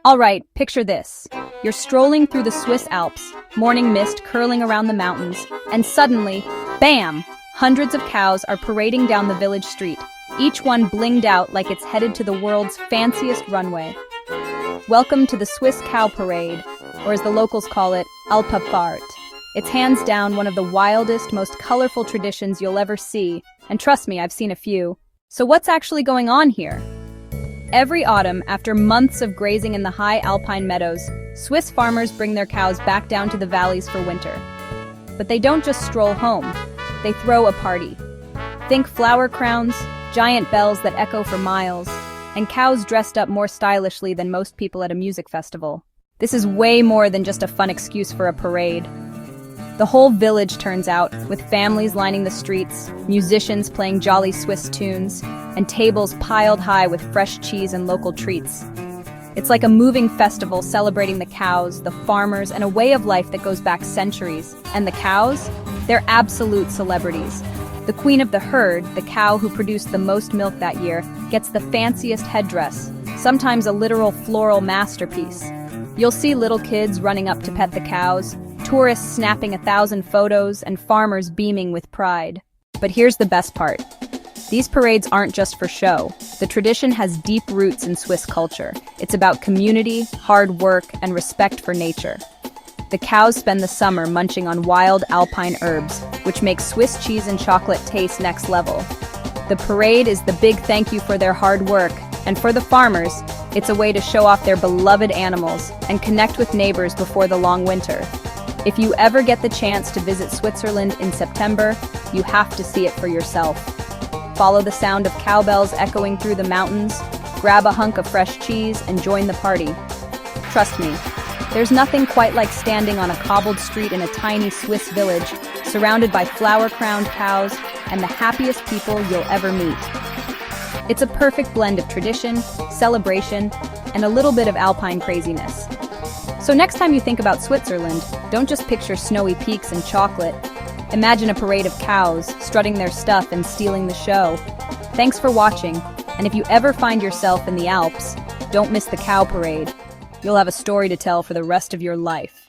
Alright, picture this. You're strolling through the Swiss Alps, morning mist curling around the mountains, and suddenly, bam! Hundreds of cows are parading down the village street, each one blinged out like it's headed to the world's fanciest runway. Welcome to the Swiss Cow Parade, or as the locals call it, Alpabzug. It's hands down one of the wildest, most colorful traditions you'll ever see, and trust me, I've seen a few. So what's actually going on here? Every autumn, after months of grazing in the high alpine meadows, Swiss farmers bring their cows back down to the valleys for winter. But they don't just stroll home, they throw a party. Think flower crowns, giant bells that echo for miles, and cows dressed up more stylishly than most people at a music festival. This is way more than just a fun excuse for a parade. The whole village turns out, with families lining the streets, musicians playing jolly Swiss tunes, and tables piled high with fresh cheese and local treats. It's like a moving festival celebrating the cows, the farmers, and a way of life that goes back centuries. And the cows? They're absolute celebrities. The queen of the herd, the cow who produced the most milk that year, gets the fanciest headdress, sometimes a literal floral masterpiece. You'll see little kids running up to pet the cows, tourists snapping 1,000 photos, and farmers beaming with pride. But here's the best part. These parades aren't just for show. The tradition has deep roots in Swiss culture. It's about community, hard work, and respect for nature. The cows spend the summer munching on wild alpine herbs, which makes Swiss cheese and chocolate taste next level. The parade is the big thank you for their hard work, and for the farmers, it's a way to show off their beloved animals and connect with neighbors before the long winter. If you ever get the chance to visit Switzerland in September, you have to see it for yourself. Follow the sound of cowbells echoing through the mountains, grab a hunk of fresh cheese, and join the party. Trust me, there's nothing quite like standing on a cobbled street in a tiny Swiss village, surrounded by flower-crowned cows and the happiest people you'll ever meet. It's a perfect blend of tradition, celebration, and a little bit of alpine craziness. So next time you think about Switzerland, don't just picture snowy peaks and chocolate. Imagine a parade of cows, strutting their stuff and stealing the show. Thanks for watching, and if you ever find yourself in the Alps, don't miss the cow parade. You'll have a story to tell for the rest of your life.